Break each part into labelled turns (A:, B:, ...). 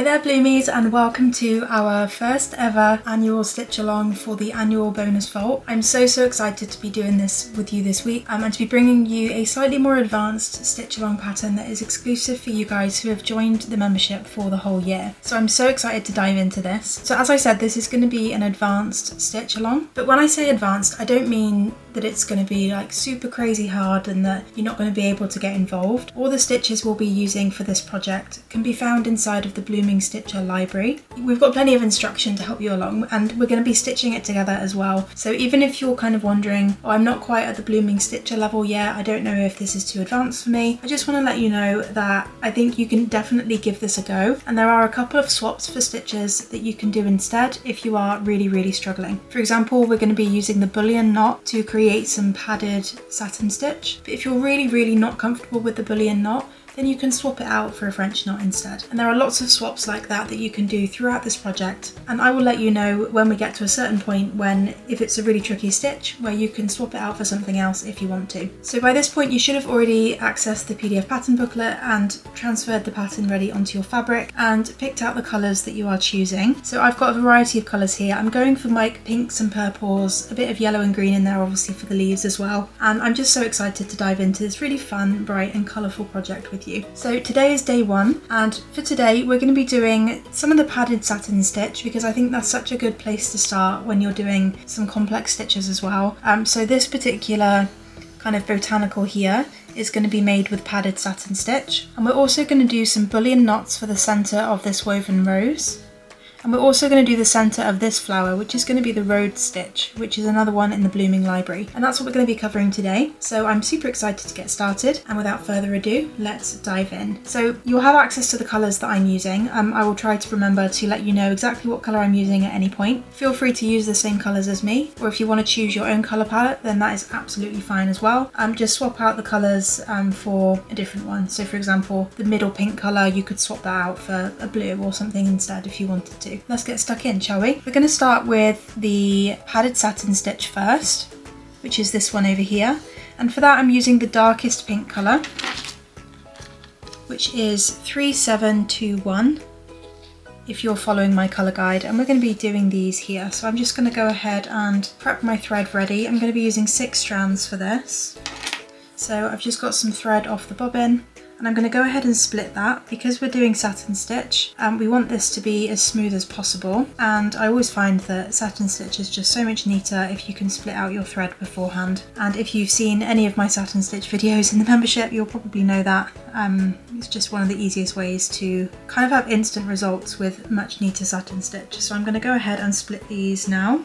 A: Hi there Bloomies, and welcome to our first ever annual stitch along for the annual bonus vault. I'm so excited to be doing this with you this week and to be bringing you a slightly more advanced stitch along pattern that is exclusive for you guys who have joined the membership for the whole year. So I'm so excited to dive into this. So as I said, this is going to be an advanced stitch along, but when I say advanced, I don't mean that it's going to be like super crazy hard and that you're not going to be able to get involved. All the stitches we'll be using for this project can be found inside of the Blooming Stitcher library. We've got plenty of instruction to help you along, and we're going to be stitching it together as well. So even if you're kind of wondering, oh, I'm not quite at the Blooming Stitcher level yet, I don't know if this is too advanced for me, I just want to let you know that I think you can definitely give this a go, and there are a couple of swaps for stitches that you can do instead if you are really struggling. For example, we're going to be using the bullion knot to create some padded satin stitch, but if you're really not comfortable with the bullion knot, then you can swap it out for a French knot instead. And there are lots of swaps like that you can do throughout this project, and I will let you know when we get to a certain point if it's a really tricky stitch where you can swap it out for something else if you want to. So by this point you should have already accessed the PDF pattern booklet and transferred the pattern ready onto your fabric and picked out the colours that you are choosing. So I've got a variety of colours here. I'm going for like pinks and purples, a bit of yellow and green in there obviously for the leaves as well, and I'm just so excited to dive into this really fun, bright and colourful project with you. So today is day one, and for today we're going to be doing some of the padded satin stitch because I think that's such a good place to start when you're doing some complex stitches as well. So this particular kind of botanical here is going to be made with padded satin stitch, and we're also going to do some bullion knots for the centre of this woven rose. And we're also going to do the centre of this flower, which is going to be the rose stitch, which is another one in the Blooming library. And that's what we're going to be covering today. So I'm super excited to get started. And without further ado, let's dive in. So you'll have access to the colours that I'm using. I will try to remember to let you know exactly what colour I'm using at any point. Feel free to use the same colours as me, or if you want to choose your own colour palette, then that is absolutely fine as well. Just swap out the colours for a different one. So for example, the middle pink colour, you could swap that out for a blue or something instead if you wanted to. Let's get stuck in, shall we? We're going to start with the padded satin stitch first, which is this one over here. And for that I'm using the darkest pink colour, which is 3721 if you're following my colour guide, and we're going to be doing these here. So I'm just going to go ahead and prep my thread ready. I'm going to be using 6 strands for this. So I've just got some thread off the bobbin, and I'm going to go ahead and split that because we're doing satin stitch. We want this to be as smooth as possible, and I always find that satin stitch is just so much neater if you can split out your thread beforehand. And if you've seen any of my satin stitch videos in the membership, you'll probably know that. It's just one of the easiest ways to kind of have instant results with much neater satin stitch. So I'm going to go ahead and split these now.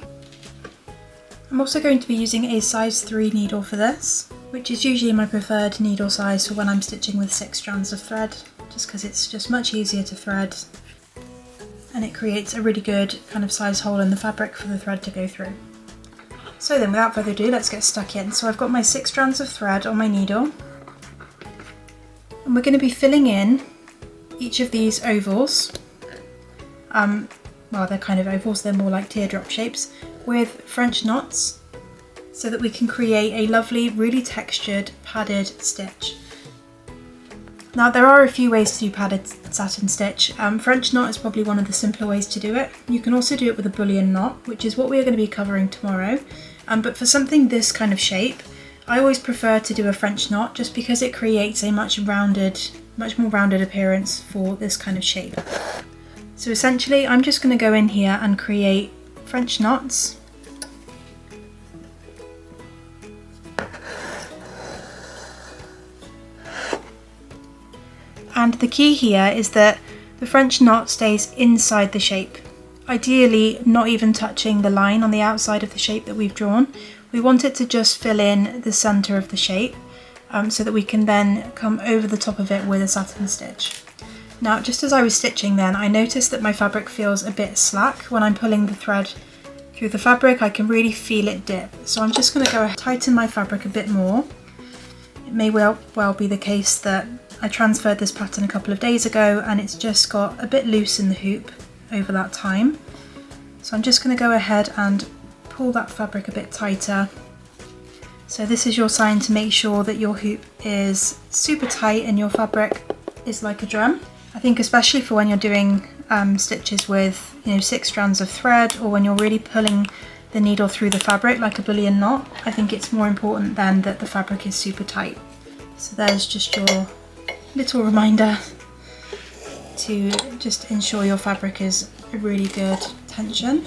A: I'm also going to be using a size 3 needle for this, which is usually my preferred needle size for when I'm stitching with 6 strands of thread, just because it's just much easier to thread and it creates a really good kind of size hole in the fabric for the thread to go through. So then without further ado, let's get stuck in. So I've got my 6 strands of thread on my needle, and we're going to be filling in each of these ovals, well, they're kind of ovals, they're more like teardrop shapes, with French knots, so that we can create a lovely, really textured padded stitch. Now there are a few ways to do padded satin stitch. French knot is probably one of the simpler ways to do it. You can also do it with a bullion knot, which is what we are going to be covering tomorrow. But for something this kind of shape, I always prefer to do a French knot just because it creates a much more rounded appearance for this kind of shape. So essentially I'm just going to go in here and create French knots. And the key here is that the French knot stays inside the shape, ideally not even touching the line on the outside of the shape that we've drawn. We want it to just fill in the centre of the shape so that we can then come over the top of it with a satin stitch. Now just as I was stitching then, I noticed that my fabric feels a bit slack. When I'm pulling the thread through the fabric I can really feel it dip, so I'm just going to go ahead and tighten my fabric a bit more. It may well be the case that I transferred this pattern a couple of days ago and it's just got a bit loose in the hoop over that time. So I'm just going to go ahead and pull that fabric a bit tighter. So this is your sign to make sure that your hoop is super tight and your fabric is like a drum. I think especially for when you're doing stitches with 6 strands of thread, or when you're really pulling the needle through the fabric like a bullion knot, I think it's more important then that the fabric is super tight. So there's just your little reminder to just ensure your fabric is a really good tension.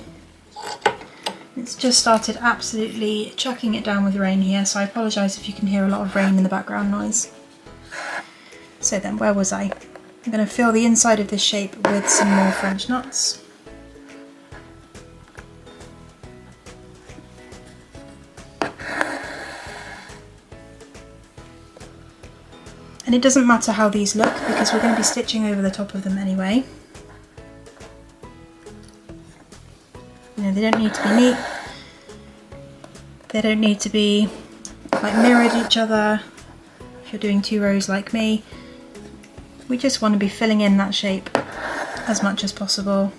A: It's just started absolutely chucking it down with rain here, so I apologise if you can hear a lot of rain in the background noise. So then, where was I? I'm going to fill the inside of this shape with some more French knots. And it doesn't matter how these look because we're going to be stitching over the top of them anyway. They don't need to be neat. They don't need to be like mirrored each other if you're doing 2 rows like me. We just want to be filling in that shape as much as possible.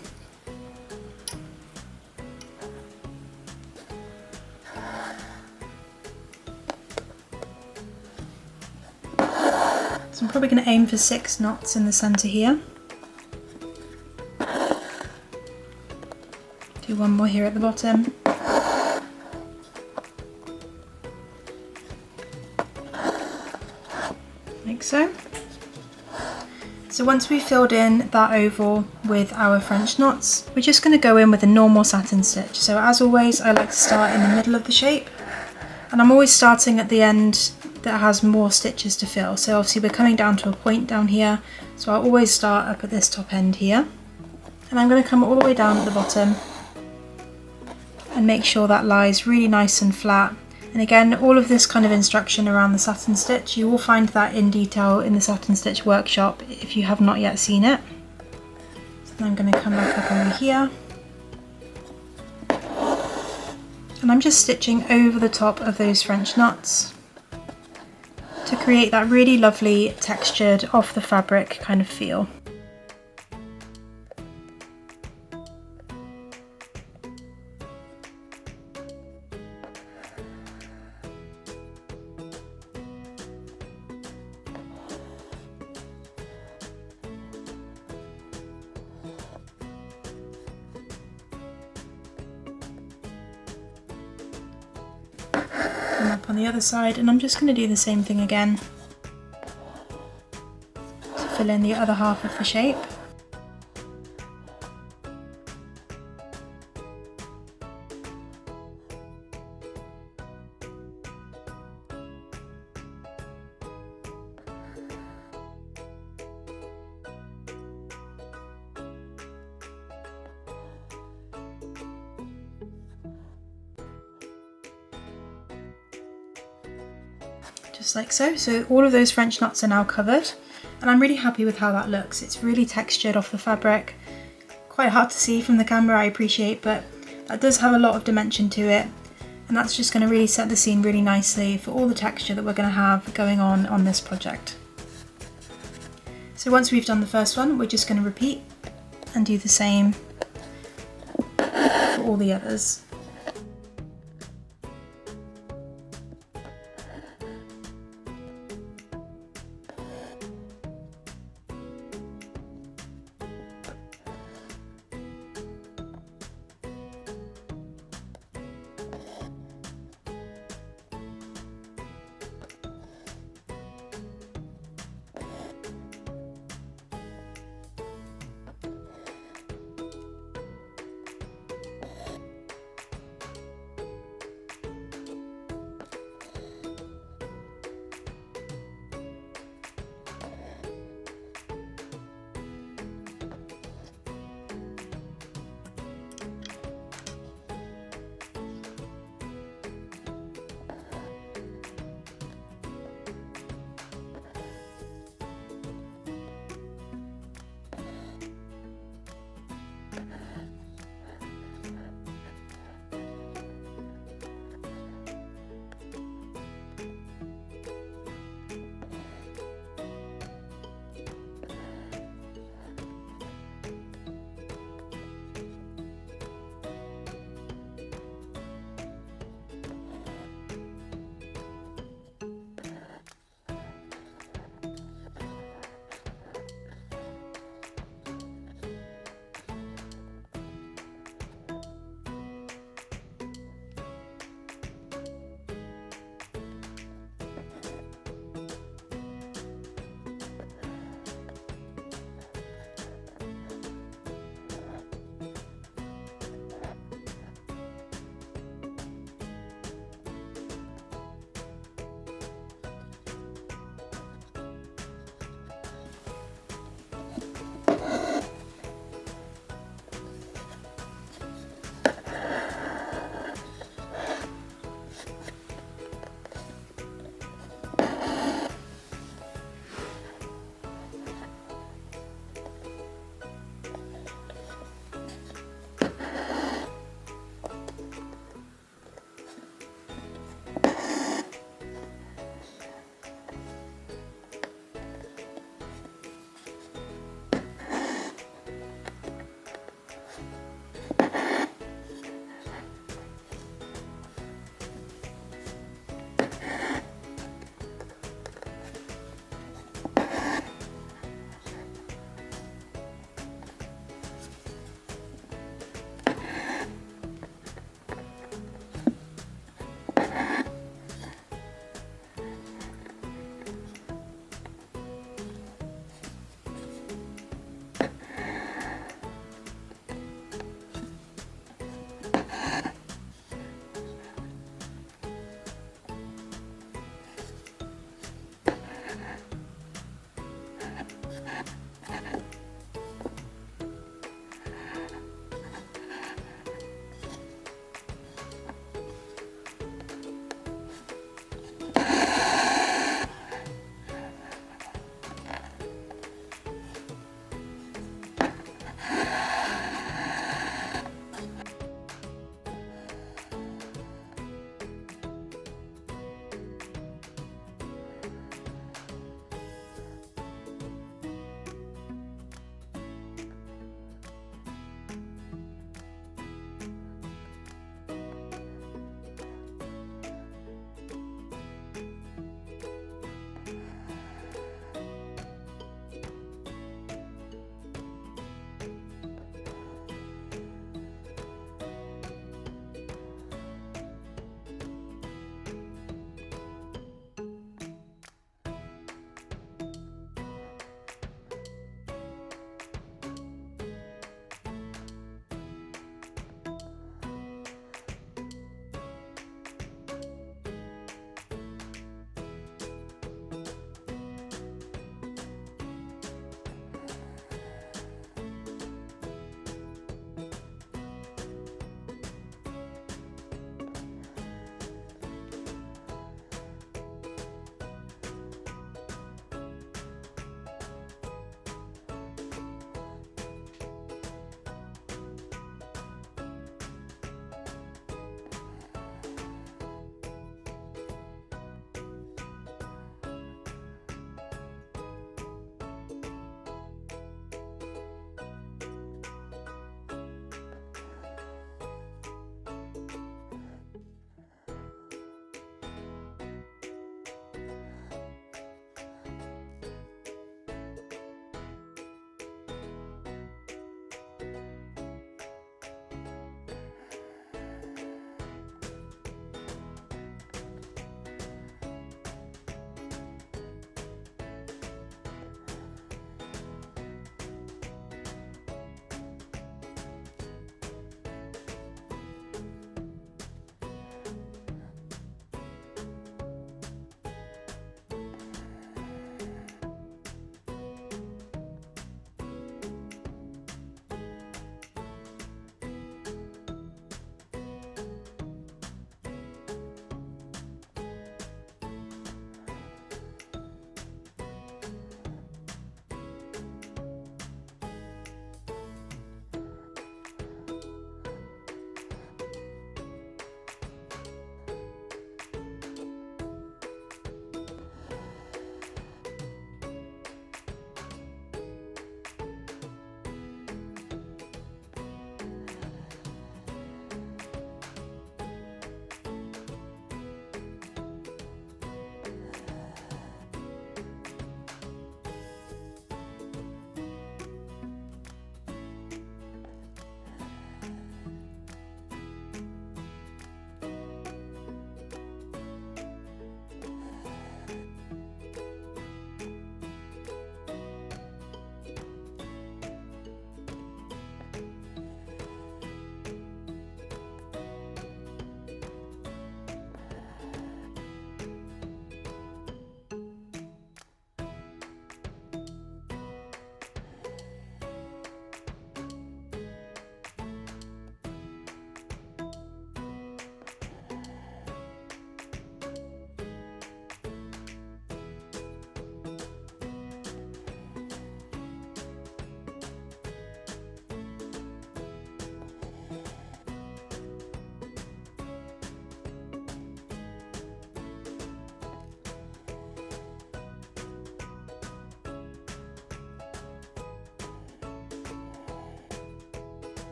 A: So I'm probably going to aim for 6 knots in the centre here. Do one more here at the bottom. Like so. So once we've filled in that oval with our French knots, we're just going to go in with a normal satin stitch. So as always, I like to start in the middle of the shape, and I'm always starting at the end that has more stitches to fill. So obviously we're coming down to a point down here, so I'll always start up at this top end here, and I'm going to come all the way down at the bottom and make sure that lies really nice and flat. And again, all of this kind of instruction around the satin stitch, you will find that in detail in the satin stitch workshop if you have not yet seen it. So then I'm going to come back up over here, and I'm just stitching over the top of those French knots to create that really lovely textured off the fabric kind of feel. And up on the other side, and I'm just going to do the same thing again to fill in the other half of the shape. Just like so. So all of those French knots are now covered, and I'm really happy with how that looks. It's really textured off the fabric. Quite hard to see from the camera, I appreciate, but that does have a lot of dimension to it, and that's just going to really set the scene really nicely for all the texture that we're going to have going on this project. So once we've done the first one, we're just going to repeat and do the same for all the others.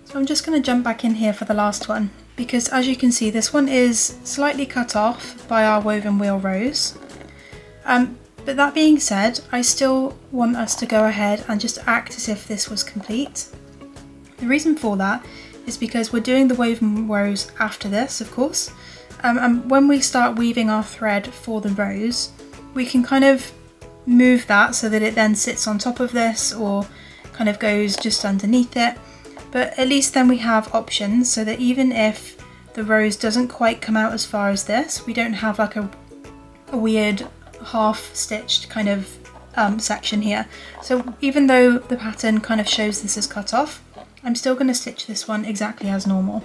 A: So I'm just going to jump back in here for the last one, because as you can see, this one is slightly cut off by our woven wheel rows. But that being said, I still want us to go ahead and just act as if this was complete. The reason for that is because we're doing the woven rows after this, of course. And when we start weaving our thread for the rows, we can kind of move that so that it then sits on top of this or kind of goes just underneath it. But at least then we have options so that even if the rose doesn't quite come out as far as this, we don't have like a weird half stitched kind of section here. So even though the pattern kind of shows this as cut off, I'm still going to stitch this one exactly as normal.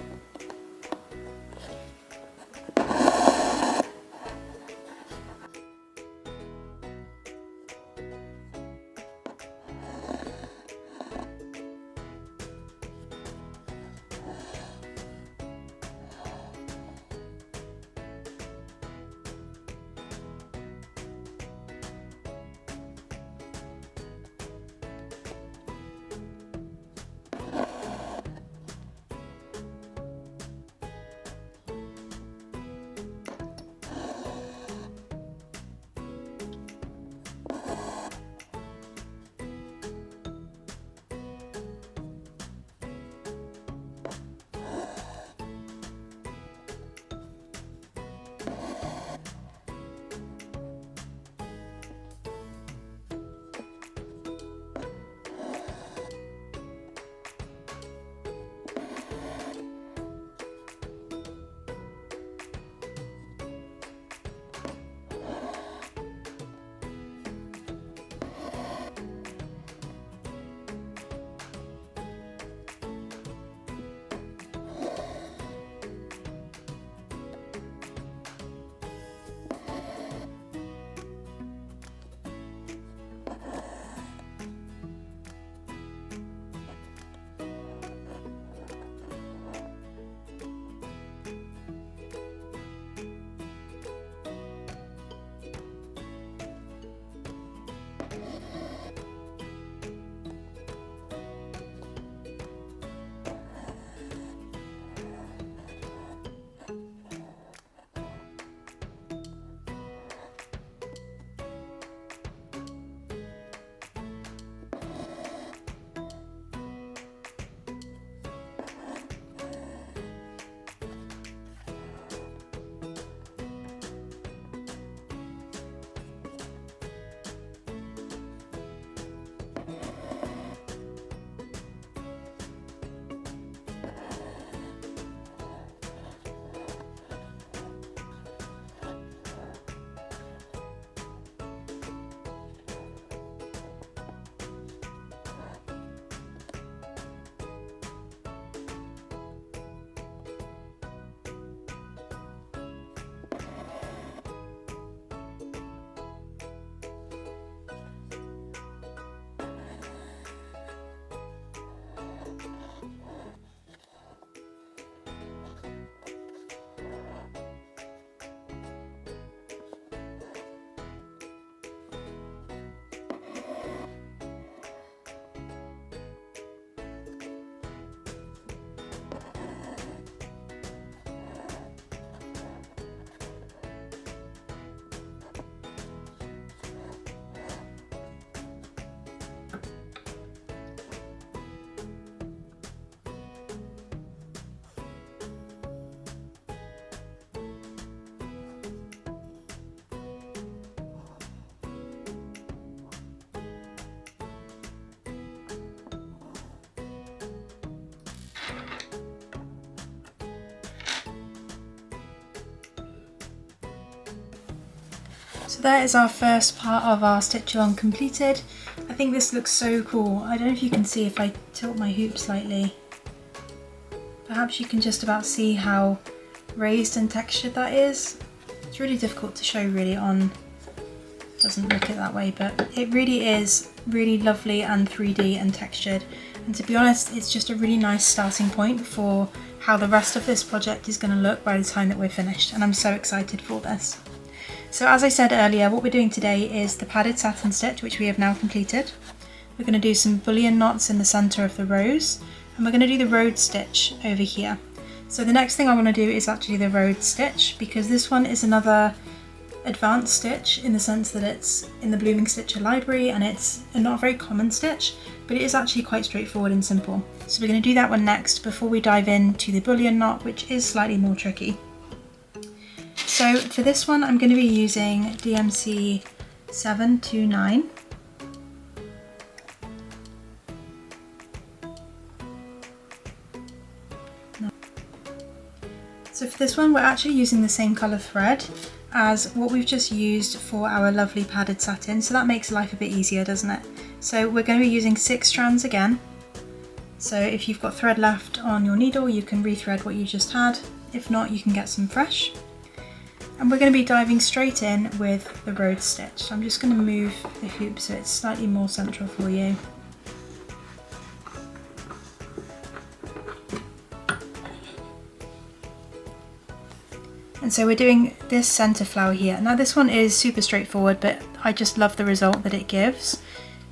A: So that is our first part of our stitch along completed. I think this looks so cool. I don't know if you can see if I tilt my hoop slightly. Perhaps you can just about see how raised and textured that is. It's really difficult to show really on, doesn't look it that way, but it really is really lovely and 3D and textured. And to be honest, it's just a really nice starting point for how the rest of this project is going to look by the time that we're finished, and I'm so excited for this. So as I said earlier, what we're doing today is the padded satin stitch, which we have now completed. We're going to do some bullion knots in the centre of the rows, and we're going to do the road stitch over here. So the next thing I want to do is actually the road stitch, because this one is another advanced stitch in the sense that it's in the Blooming Stitcher library and it's not a very common stitch, but it is actually quite straightforward and simple. So we're going to do that one next before we dive into the bullion knot, which is slightly more tricky. So for this one I'm going to be using DMC 729. So for this one we're actually using the same colour thread as what we've just used for our lovely padded satin, so that makes life a bit easier, doesn't it? So we're going to be using 6 strands again. So if you've got thread left on your needle you can rethread what you just had, if not you can get some fresh. And we're going to be diving straight in with the road stitch. So I'm just going to move the hoop so it's slightly more central for you. And so we're doing this centre flower here. Now this one is super straightforward, but I just love the result that it gives.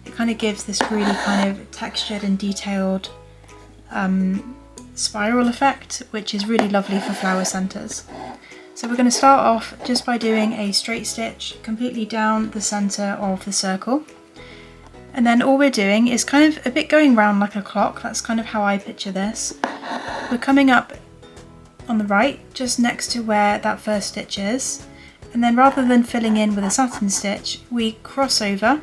A: It kind of gives this really kind of textured and detailed spiral effect, which is really lovely for flower centres. So we're going to start off just by doing a straight stitch completely down the centre of the circle. And then all we're doing is kind of a bit going round like a clock. That's kind of how I picture this. We're coming up on the right, just next to where that first stitch is, and then rather than filling in with a satin stitch, we cross over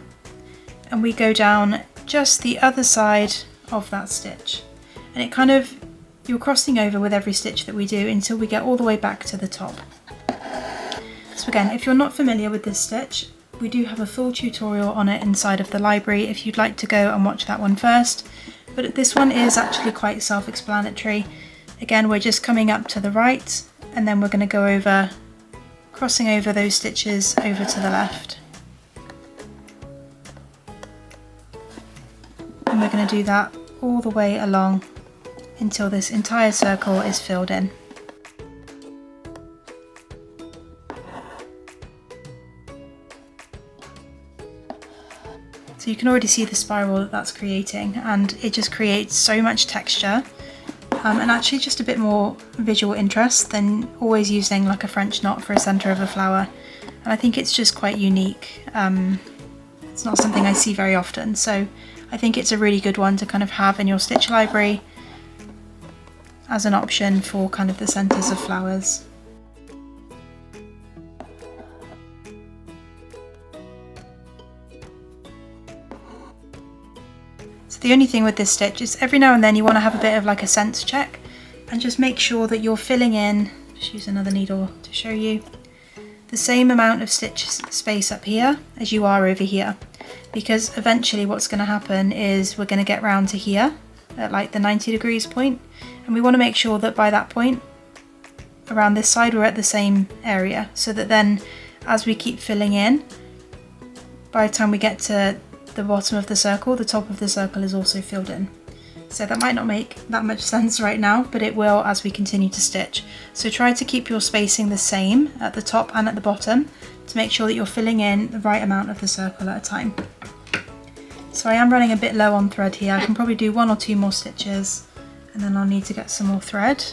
A: and we go down just the other side of that stitch. And it kind of, you're crossing over with every stitch that we do until we get all the way back to the top. So again, if you're not familiar with this stitch, we do have a full tutorial on it inside of the library if you'd like to go and watch that one first, but this one is actually quite self-explanatory. Again, we're just coming up to the right and then we're going to go over, crossing over those stitches over to the left. And we're going to do that all the way along until this entire circle is filled in. So you can already see the spiral that that's creating, and it just creates so much texture. And actually just a bit more visual interest than always using like a French knot for a centre of a flower. And I think it's just quite unique. It's not something I see very often, so I think it's a really good one to kind of have in your stitch library as an option for kind of the centres of flowers. So the only thing with this stitch is every now and then you want to have a bit of like a sense check and just make sure that you're filling in, just use another needle to show you, the same amount of stitch space up here as you are over here, because eventually what's going to happen is we're going to get round to here at like the 90 degrees point, and we want to make sure that by that point around this side we're at the same area, so that then as we keep filling in, by the time we get to the bottom of the circle, the top of the circle is also filled in. So that might not make that much sense right now, but it will as we continue to stitch. So try to keep your spacing the same at the top and at the bottom to make sure that you're filling in the right amount of the circle at a time. So I am running a bit low on thread here. I can probably do 1 or 2 more stitches and then I'll need to get some more thread.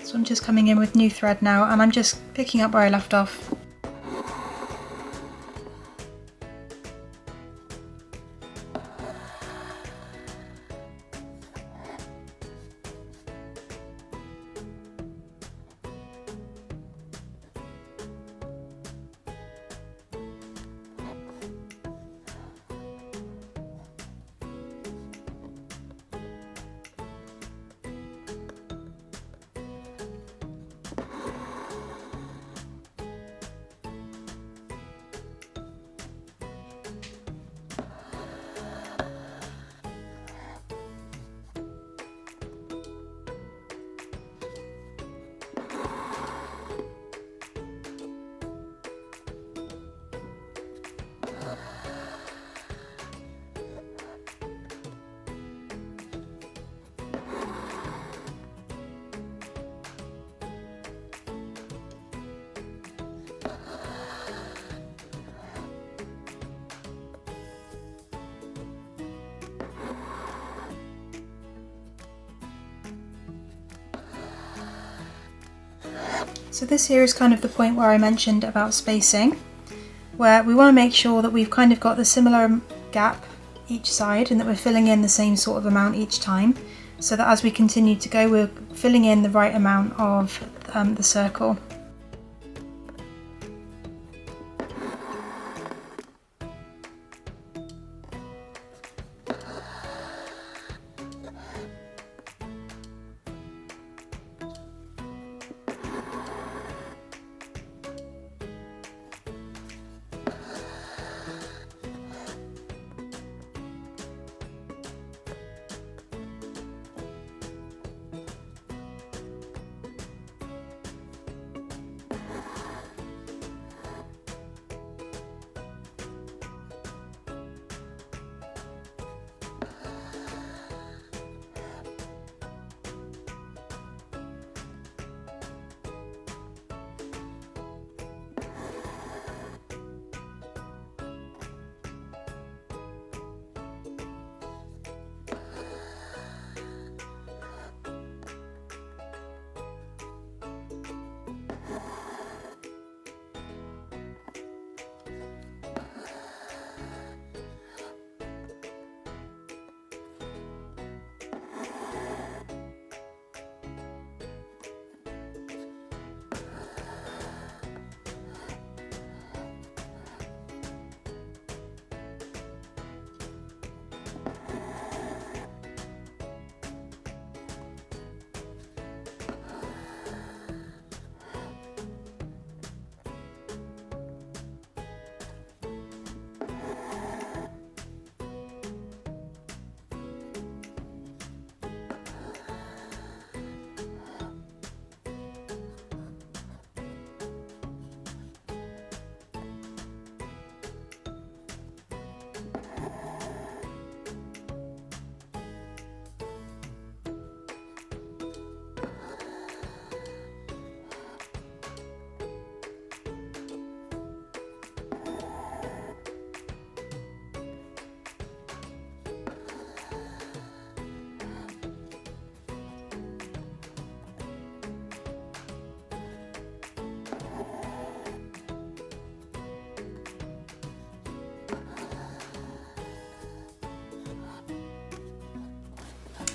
A: So I'm just coming in with new thread now, and I'm just picking up where I left off. So this here is kind of the point where I mentioned about spacing, where we want to make sure that we've kind of got the similar gap each side and that we're filling in the same sort of amount each time, so that as we continue to go we're filling in the right amount of the circle.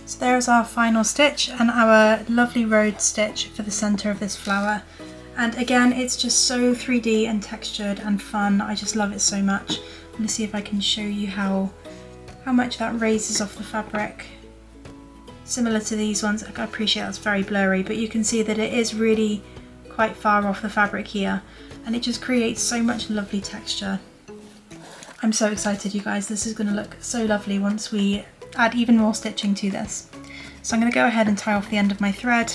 A: So there's our final stitch and our lovely rose stitch for the centre of this flower. And again, it's just so 3D and textured and fun. I just love it so much. Let me see if I can show you how much that raises off the fabric. Similar to these ones, I appreciate that's very blurry, but you can see that it is really quite far off the fabric here, and it just creates so much lovely texture. I'm so excited, you guys. This is going to look so lovely once we add even more stitching to this. So I'm going to go ahead and tie off the end of my thread.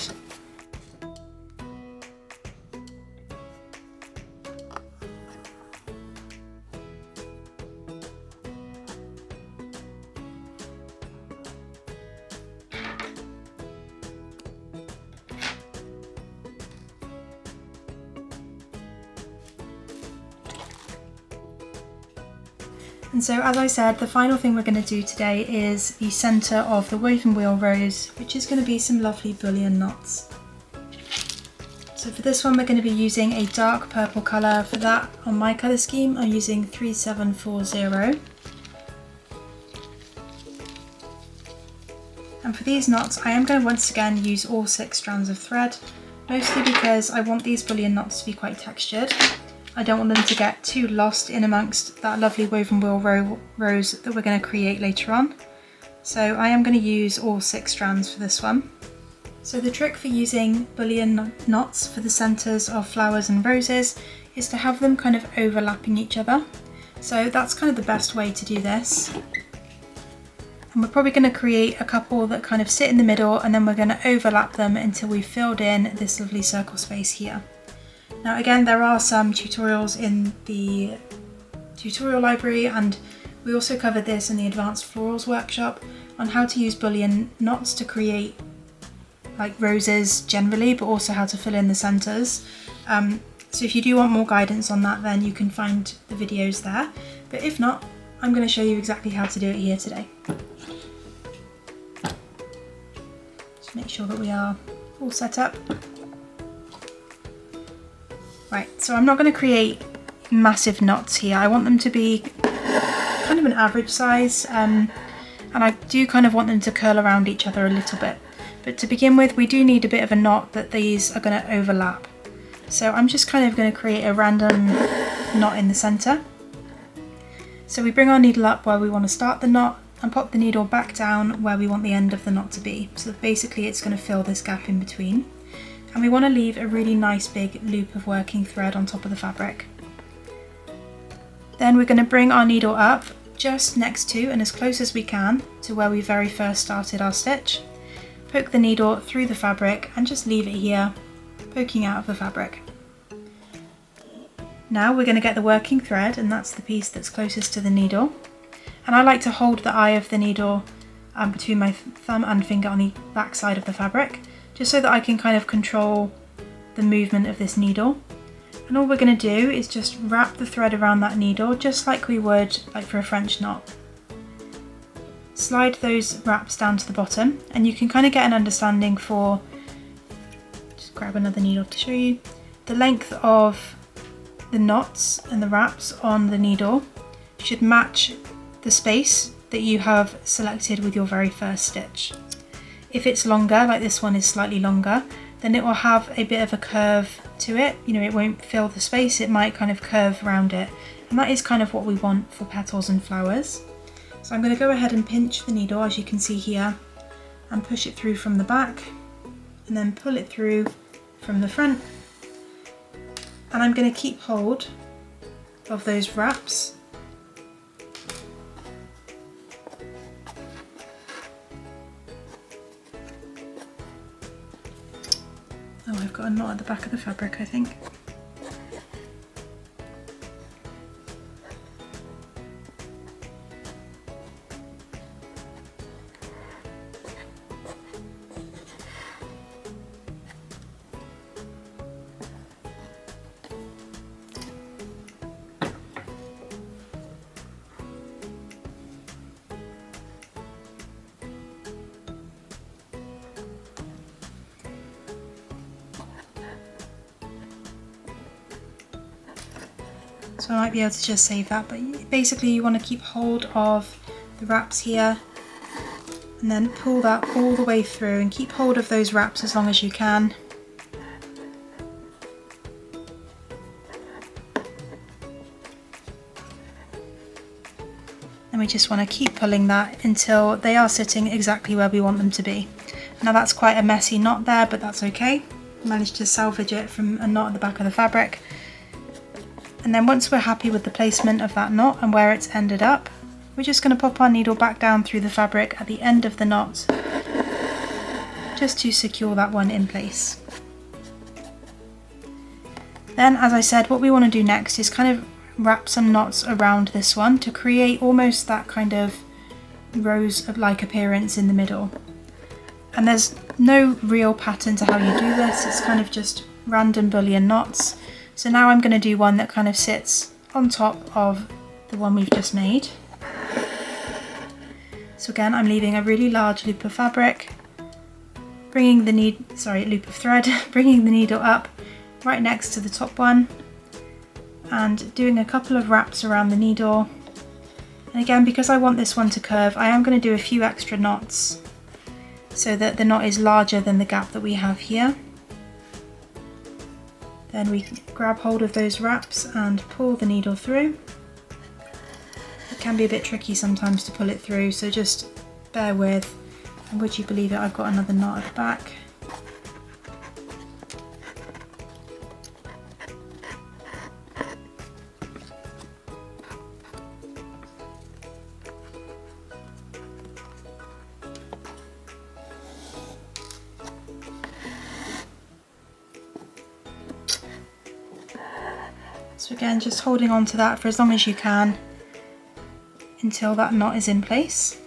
A: And so, as I said, the final thing we're going to do today is the centre of the woven wheel rose, which is going to be some lovely bullion knots. So for this one we're going to be using a dark purple colour. For that, on my colour scheme, I'm using 3740. And for these knots, I am going to once again use all 6 strands of thread, mostly because I want these bullion knots to be quite textured. I don't want them to get too lost in amongst that lovely woven wheel rose that we're going to create later on. So I am going to use all 6 strands for this one. So the trick for using bullion knots for the centres of flowers and roses is to have them kind of overlapping each other. So that's kind of the best way to do this. And we're probably going to create a couple that kind of sit in the middle, and then we're going to overlap them until we've filled in this lovely circle space here. Now again, there are some tutorials in the tutorial library, and we also covered this in the Advanced Florals workshop on how to use bullion knots to create like roses generally, but also how to fill in the centres. So if you do want more guidance on that, then you can find the videos there. But if not, I'm going to show you exactly how to do it here today. Just make sure that we are all set up. Right, so I'm not going to create massive knots here. I want them to be kind of an average size, and I do kind of want them to curl around each other a little bit. But to begin with, we do need a bit of a knot that these are going to overlap. So I'm just kind of going to create a random knot in the center. So we bring our needle up where we want to start the knot and pop the needle back down where we want the end of the knot to be. So basically it's going to fill this gap in between. And we want to leave a really nice big loop of working thread on top of the fabric. Then we're going to bring our needle up just next to and as close as we can to where we very first started our stitch. Poke the needle through the fabric and just leave it here, poking out of the fabric. Now we're going to get the working thread, and that's the piece that's closest to the needle. And I like to hold the eye of the needle between my thumb and finger on the back side of the fabric, just so that I can kind of control the movement of this needle. And all we're going to do is just wrap the thread around that needle, just like we would like for a French knot. Slide those wraps down to the bottom, and you can kind of get an understanding for, just grab another needle to show you, the length of the knots and the wraps on the needle should match the space that you have selected with your very first stitch. If it's longer, like this one is slightly longer, then it will have a bit of a curve to it. You know, it won't fill the space, it might kind of curve around it. And that is kind of what we want for petals and flowers. So I'm going to go ahead and pinch the needle, as you can see here, and push it through from the back, and then pull it through from the front. And I'm going to keep hold of those wraps. Oh, I've got a knot at the back of the fabric, I think. So I might be able to just save that, but basically you want to keep hold of the wraps here and then pull that all the way through and keep hold of those wraps as long as you can. And we just want to keep pulling that until they are sitting exactly where we want them to be. Now that's quite a messy knot there, but that's okay. I managed to salvage it from a knot at the back of the fabric. And then once we're happy with the placement of that knot and where it's ended up, we're just going to pop our needle back down through the fabric at the end of the knot, just to secure that one in place. Then, as I said, what we want to do next is kind of wrap some knots around this one to create almost that kind of rose-like appearance in the middle. And there's no real pattern to how you do this, it's kind of just random bullion knots. So now I'm going to do one that kind of sits on top of the one we've just made. So again, I'm leaving a really large loop of fabric, loop of thread, bringing the needle up right next to the top one and doing a couple of wraps around the needle. And again, because I want this one to curve, I am going to do a few extra knots so that the knot is larger than the gap that we have here. Then we grab hold of those wraps and pull the needle through. It can be a bit tricky sometimes to pull it through, so just bear with. And would you believe it, I've got another knot at the back. So again, just holding on to that for as long as you can until that knot is in place.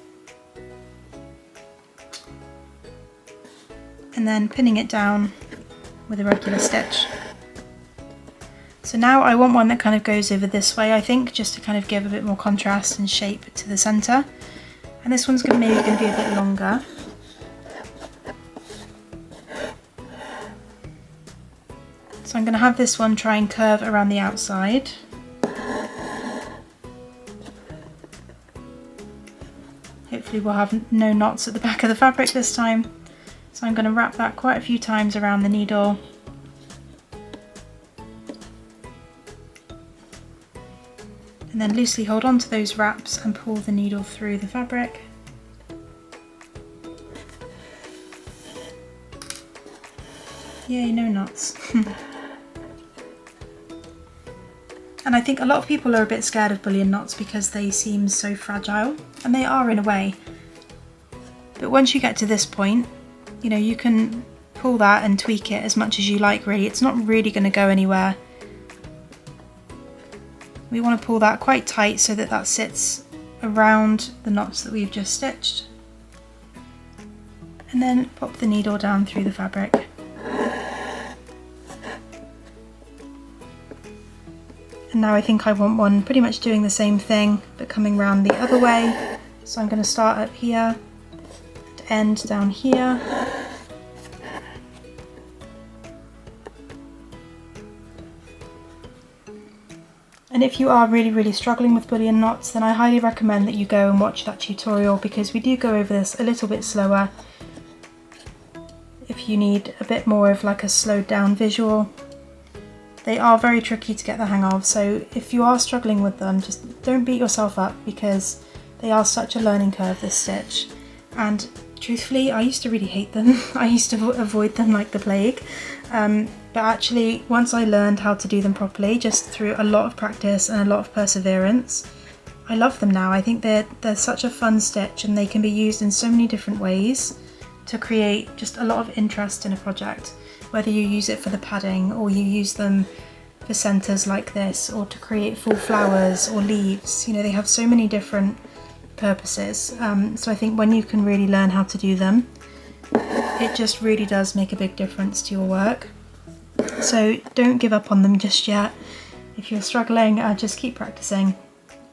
A: And then pinning it down with a regular stitch. So now I want one that kind of goes over this way, I think, just to kind of give a bit more contrast and shape to the centre. And this one's maybe going to be a bit longer. So I'm going to have this one try and curve around the outside. Hopefully we'll have no knots at the back of the fabric this time. So I'm going to wrap that quite a few times around the needle. And then loosely hold on to those wraps and pull the needle through the fabric. Yay, no knots. And I think a lot of people are a bit scared of bullion knots because they seem so fragile, and they are in a way. But once you get to this point, you know, you can pull that and tweak it as much as you like really. It's not really going to go anywhere. We want to pull that quite tight so that that sits around the knots that we've just stitched. And then pop the needle down through the fabric. And now I think I want one pretty much doing the same thing, but coming round the other way. So I'm going to start up here, and end down here. And if you are really struggling with bullion knots, then I highly recommend that you go and watch that tutorial, because we do go over this a little bit slower if you need a bit more of like a slowed down visual. They are very tricky to get the hang of, so if you are struggling with them, just don't beat yourself up, because they are such a learning curve, this stitch. And truthfully, I used to really hate them. I used to avoid them like the plague. But actually, once I learned how to do them properly, just through a lot of practice and a lot of perseverance, I love them now. I think they're such a fun stitch, and they can be used in so many different ways to create just a lot of interest in a project. Whether you use it for the padding, or you use them for centres like this, or to create full flowers or leaves. You know, they have so many different purposes. So I think when you can really learn how to do them, it just really does make a big difference to your work. So don't give up on them just yet. If you're struggling, just keep practicing.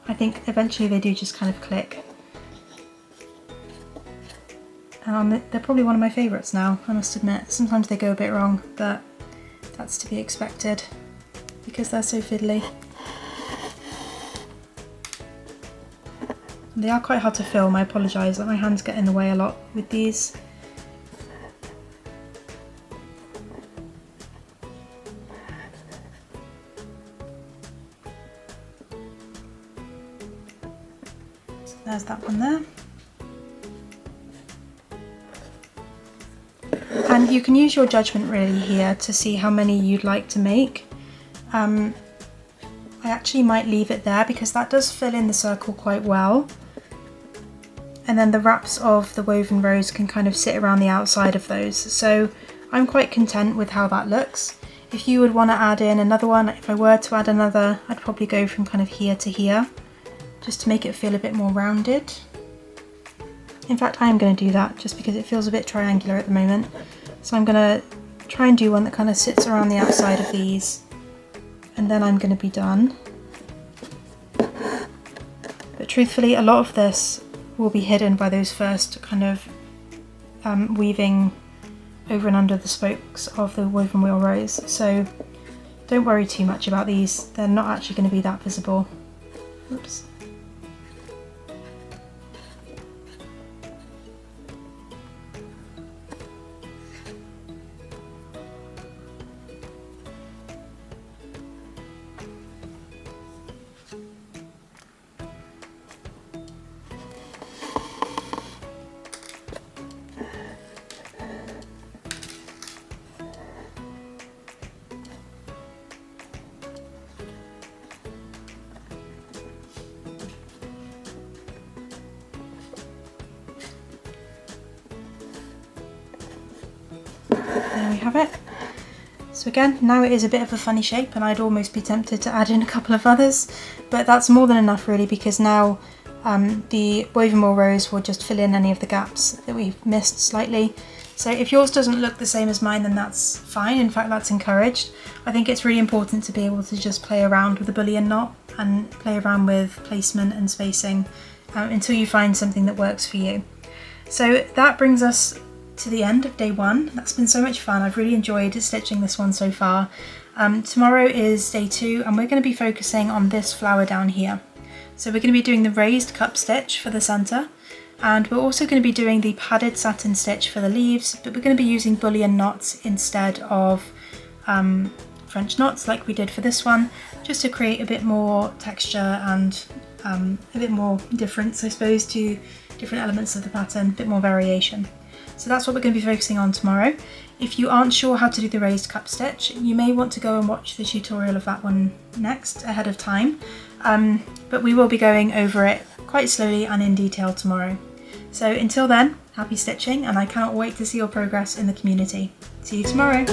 A: I think eventually they do just kind of click. They're probably one of my favourites now, I must admit. Sometimes they go a bit wrong, but that's to be expected because they're so fiddly. They are quite hard to film, I apologise that my hands get in the way a lot with these. So there's that one there. And you can use your judgment really here to see how many you'd like to make. I actually might leave it there because that does fill in the circle quite well. And then the wraps of the woven rows can kind of sit around the outside of those. So I'm quite content with how that looks. If you would want to add in another one, if I were to add another, I'd probably go from kind of here to here, just to make it feel a bit more rounded. In fact, I am going to do that just because it feels a bit triangular at the moment. So I'm going to try and do one that kind of sits around the outside of these, and then I'm going to be done. But truthfully, a lot of this will be hidden by those first kind of weaving over and under the spokes of the woven wheel rows. So don't worry too much about these. They're not actually going to be that visible. Oops. There we have it. So again, now it is a bit of a funny shape, and I'd almost be tempted to add in a couple of others, but that's more than enough really, because now the woven wheel rows will just fill in any of the gaps that we've missed slightly. So if yours doesn't look the same as mine, then that's fine. In fact, that's encouraged. I think it's really important to be able to just play around with the bullion knot and play around with placement and spacing until you find something that works for you. So that brings us to the end of day one. That's been so much fun. I've really enjoyed stitching this one so far. Tomorrow is day 2 and we're going to be focusing on this flower down here. So we're going to be doing the raised cup stitch for the centre, and we're also going to be doing the padded satin stitch for the leaves, but we're going to be using bullion knots instead of French knots like we did for this one, just to create a bit more texture and a bit more difference, I suppose, to different elements of the pattern, a bit more variation. So that's what we're going to be focusing on tomorrow. If you aren't sure how to do the raised cup stitch, you may want to go and watch the tutorial of that one next ahead of time, but we will be going over it quite slowly and in detail tomorrow. So until then, happy stitching, and I cannot wait to see your progress in the community. See you tomorrow!